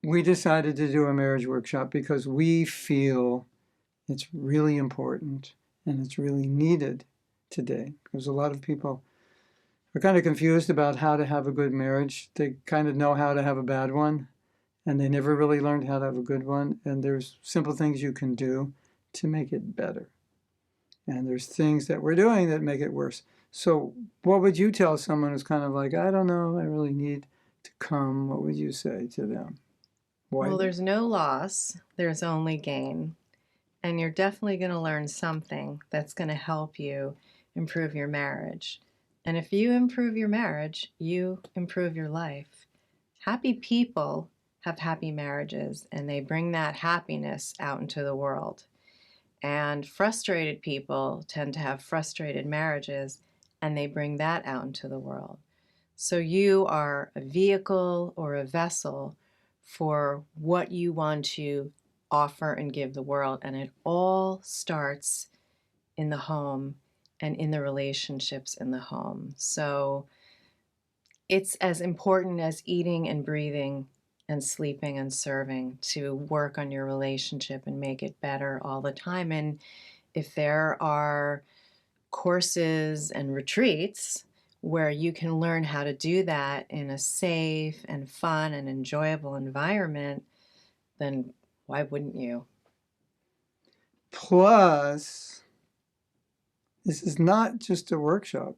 we decided to do a marriage workshop because we feel it's really important and it's really needed today, because a lot of people are kind of confused about how to have a good marriage. They kind of know how to have a bad one, and they never really learned how to have a good one. And there's simple things you can do to make it better. And there's things that we're doing that make it worse. So what would you tell someone who's kind of like, I don't know, I really need to come? What would you say to them? Why? Well, there's no loss, there's only gain. And you're definitely going to learn something that's going to help you improve your marriage. And if you improve your marriage, you improve your life. Happy people have happy marriages, and they bring that happiness out into the world. And frustrated people tend to have frustrated marriages, and they bring that out into the world. So you are a vehicle or a vessel for what you want to offer and give the world. And it all starts in the home and in the relationships in the home. So it's as important as eating and breathing and sleeping and serving to work on your relationship and make it better all the time. And if there are courses and retreats where you can learn how to do that in a safe and fun and enjoyable environment, then why wouldn't you? Plus, this is not just a workshop.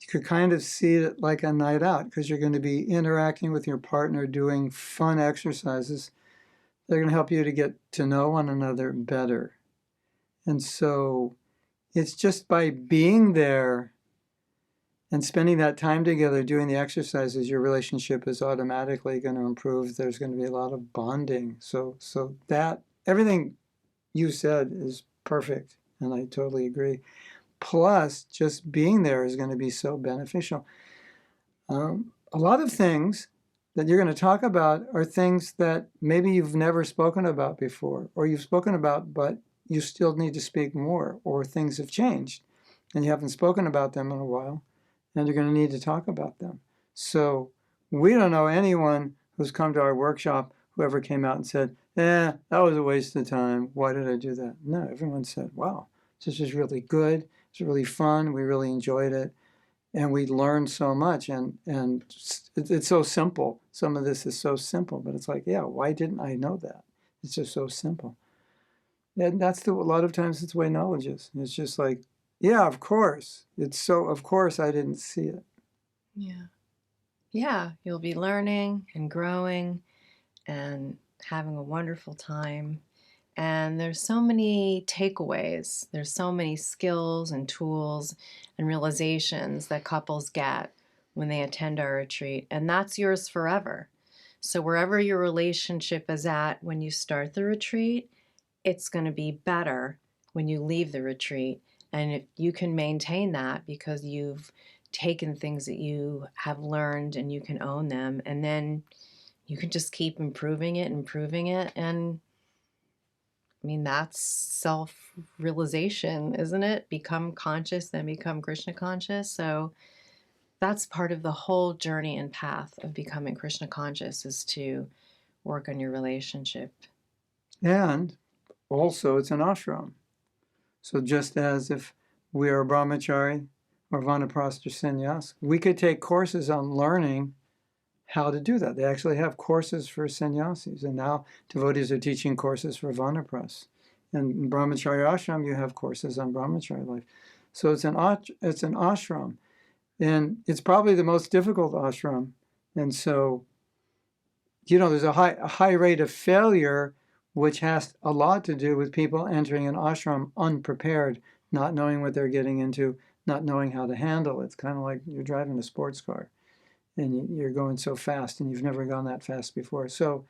You could kind of see it like a night out, because you're going to be interacting with your partner, doing fun exercises. They're going to help you to get to know one another better. And so it's just by being there and spending that time together doing the exercises, your relationship is automatically going to improve. There's going to be a lot of bonding. So that everything you said is perfect, and I totally agree. Plus, just being there is going to be so beneficial. A lot of things that you're going to talk about are things that maybe you've never spoken about before, or you've spoken about, but you still need to speak more, or things have changed and you haven't spoken about them in a while, and you're going to need to talk about them. So we don't know anyone who's come to our workshop who ever came out and said, that was a waste of time. Why did I do that? No, everyone said, wow, this is really good. It's really fun. We really enjoyed it. And we learned so much. And it's so simple. Some of this is so simple, but it's like, yeah, why didn't I know that? It's just so simple. And that's a lot of times it's the way knowledge is. It's just like, yeah, of course. Of course I didn't see it. Yeah. Yeah, you'll be learning and growing and having a wonderful time. And there's so many takeaways. There's so many skills and tools and realizations that couples get when they attend our retreat. And that's yours forever. So wherever your relationship is at when you start the retreat, it's going to be better when you leave the retreat. And if you can maintain that because you've taken things that you have learned and you can own them, and then you can just keep improving it, and I mean, that's self-realization, isn't it? Become conscious, then become Krishna conscious. So that's part of the whole journey and path of becoming Krishna conscious, is to work on your relationship. And also, it's an ashram. So just as if we are a brahmachari or vanaprastha sannyas, we could take courses on learning how to do that. They actually have courses for sannyasis, and now devotees are teaching courses for vanaprastha. And in brahmachari ashram, you have courses on brahmachari life. So it's an ashram, and it's probably the most difficult ashram. And so, there's a high rate of failure, which has a lot to do with people entering an ashram unprepared, not knowing what they're getting into, not knowing how to handle it. It's kind of like you're driving a sports car and you're going so fast and you've never gone that fast before. So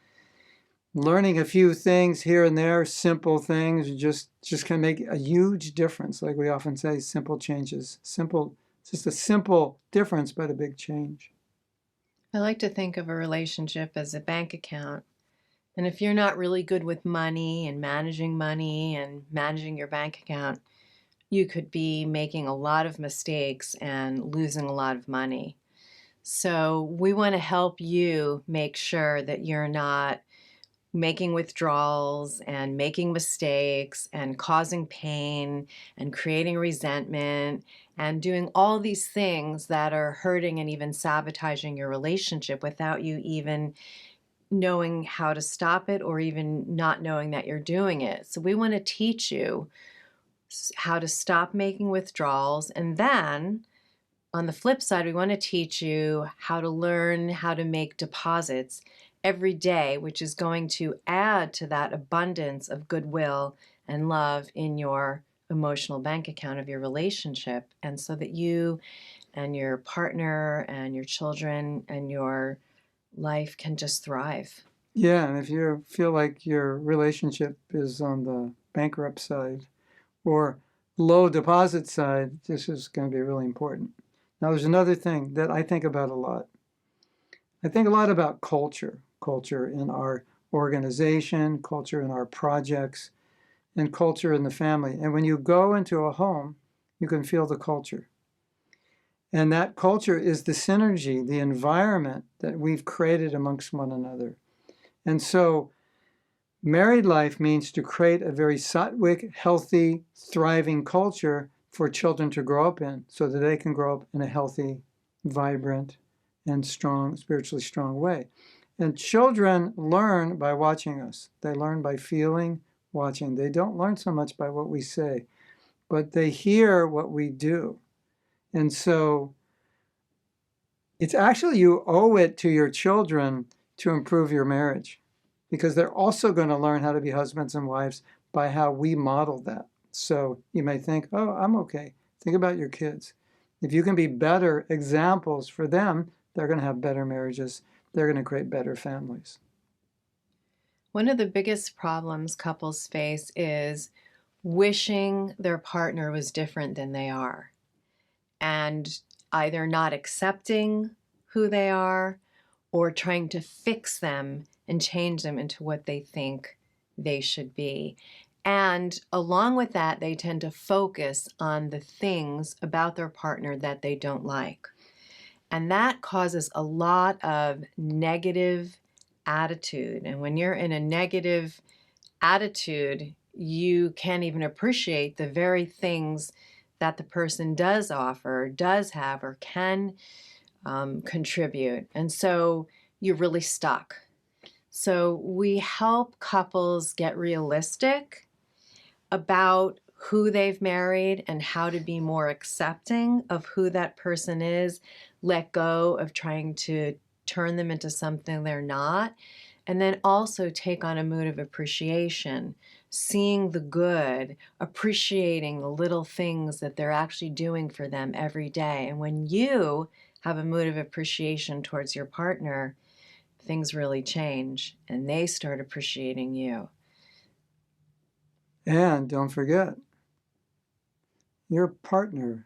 learning a few things here and there, simple things, just can make a huge difference. Like we often say, simple changes. Just a simple difference, but a big change. I like to think of a relationship as a bank account. And if you're not really good with money and managing your bank account, you could be making a lot of mistakes and losing a lot of money. So we want to help you make sure that you're not making withdrawals and making mistakes and causing pain and creating resentment and doing all these things that are hurting and even sabotaging your relationship without you even knowing how to stop it or even not knowing that you're doing it. So we want to teach you how to stop making withdrawals, and then on the flip side, we want to teach you how to learn how to make deposits every day, which is going to add to that abundance of goodwill and love in your emotional bank account of your relationship. And so that you and your partner and your children and your life can just thrive. Yeah, and if you feel like your relationship is on the bankrupt side or low deposit side, this is going to be really important. Now, there's another thing that I think about a lot. I think a lot about culture, culture in our organization, culture in our projects, and culture in the family. And when you go into a home, you can feel the culture. And that culture is the synergy, the environment that we've created amongst one another. And so married life means to create a very sattvic, healthy, thriving culture for children to grow up in so that they can grow up in a healthy, vibrant, and strong, spiritually strong way. And children learn by watching us. They learn by feeling, watching. They don't learn so much by what we say, but they hear what we do. And so it's actually, you owe it to your children to improve your marriage, because they're also going to learn how to be husbands and wives by how we model that. So you may think, oh, I'm okay. Think about your kids. If you can be better examples for them, they're going to have better marriages. They're going to create better families. One of the biggest problems couples face is wishing their partner was different than they are, and either not accepting who they are or trying to fix them and change them into what they think they should be. And along with that, they tend to focus on the things about their partner that they don't like. And that causes a lot of negative attitude. And when you're in a negative attitude, you can't even appreciate the very things that the person does offer, does have, or can contribute. And so you're really stuck. So we help couples get realistic about who they've married and how to be more accepting of who that person is, let go of trying to turn them into something they're not, and then also take on a mood of appreciation, seeing the good, appreciating the little things that they're actually doing for them every day. And when you have a mood of appreciation towards your partner, things really change and they start appreciating you. And don't forget, your partner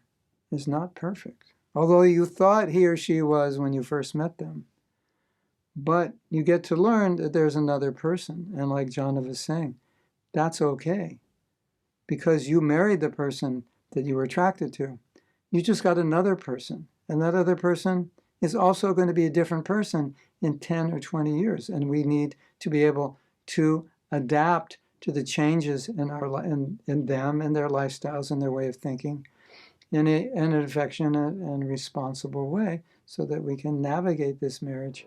is not perfect, although you thought he or she was when you first met them. But you get to learn that there's another person. And like John was saying, that's okay, because you married the person that you were attracted to. You just got another person, and that other person is also going to be a different person in 10 or 20 years. And we need to be able to adapt to the changes in them and their lifestyles and their way of thinking in an affectionate and responsible way so that we can navigate this marriage.